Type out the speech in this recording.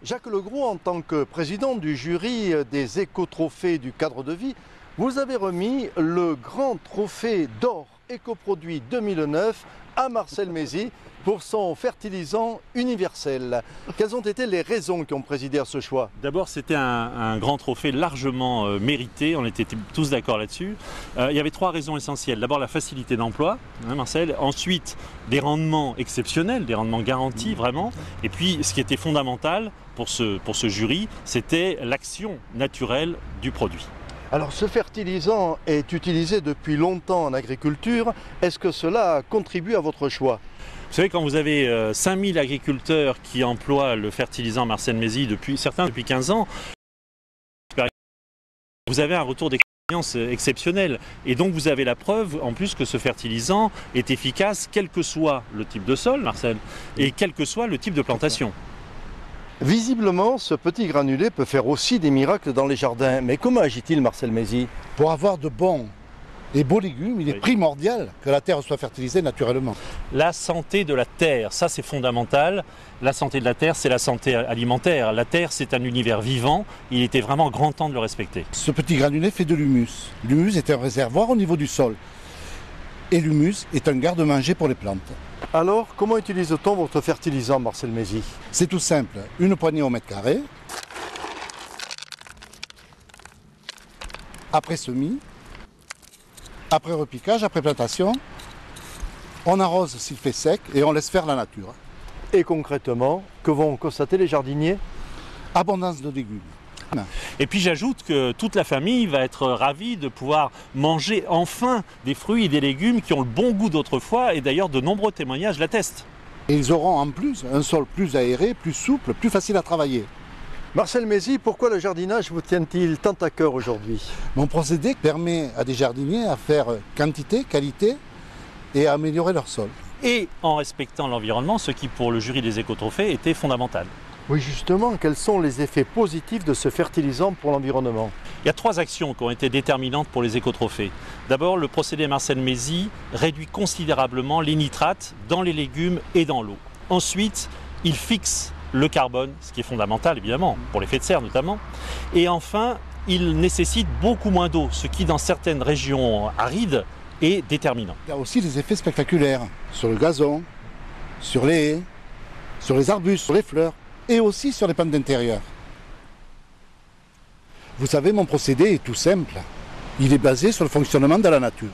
Jacques Legros, en tant que président du jury des éco-trophées du cadre de vie, vous avez remis le grand trophée d'or écoproduit 2009 à Marcel Mézy pour son fertilisant universel. Quelles ont été les raisons qui ont présidé à ce choix? D'abord, c'était un grand trophée largement mérité, on était tous d'accord là-dessus. Il y avait trois raisons essentielles. D'abord, la facilité d'emploi, Marcel. Ensuite, des rendements exceptionnels, des rendements garantis vraiment. Et puis, ce qui était fondamental pour ce jury, c'était l'action naturelle du produit. Alors, ce fertilisant est utilisé depuis longtemps en agriculture. Est-ce que cela contribue à votre choix? Vous savez, quand vous avez 5000 agriculteurs qui emploient le fertilisant Marcel Mézy, certains depuis 15 ans, vous avez un retour d'expérience exceptionnel. Et donc vous avez la preuve en plus que ce fertilisant est efficace quel que soit le type de sol, Marcel, et quel que soit le type de plantation. Visiblement, ce petit granulé peut faire aussi des miracles dans les jardins. Mais comment agit-il, Marcel Mézy? Pour avoir de bons et beaux légumes, il est primordial que la terre soit fertilisée naturellement. La santé de la terre, ça c'est fondamental. La santé de la terre, c'est la santé alimentaire. La terre, c'est un univers vivant. Il était vraiment grand temps de le respecter. Ce petit granulé fait de l'humus. L'humus est un réservoir au niveau du sol. Et l'humus est un garde-manger pour les plantes. Alors, comment utilise-t-on votre fertilisant, Marcel Mézy? C'est tout simple. Une poignée au mètre carré. Après semis. Après repiquage, après plantation, on arrose s'il fait sec et on laisse faire la nature. Et concrètement, que vont constater les jardiniers? Abondance de légumes. Et puis j'ajoute que toute la famille va être ravie de pouvoir manger enfin des fruits et des légumes qui ont le bon goût d'autrefois, et d'ailleurs de nombreux témoignages l'attestent. Et ils auront en plus un sol plus aéré, plus souple, plus facile à travailler. Marcel Mézy, pourquoi le jardinage vous tient-il tant à cœur aujourd'hui? Mon procédé permet à des jardiniers à faire quantité, qualité et à améliorer leur sol. Et en respectant l'environnement, ce qui pour le jury des écotrophées était fondamental. Oui, justement, quels sont les effets positifs de ce fertilisant pour l'environnement? Il y a trois actions qui ont été déterminantes pour les écotrophées. D'abord, le procédé Marcel Mézy réduit considérablement les nitrates dans les légumes et dans l'eau. Ensuite, il fixe le carbone, ce qui est fondamental évidemment, pour l'effet de serre notamment. Et enfin, il nécessite beaucoup moins d'eau, ce qui dans certaines régions arides est déterminant. Il y a aussi des effets spectaculaires sur le gazon, sur les haies, sur les arbustes, sur les fleurs et aussi sur les pentes d'intérieur. Vous savez, mon procédé est tout simple. Il est basé sur le fonctionnement de la nature.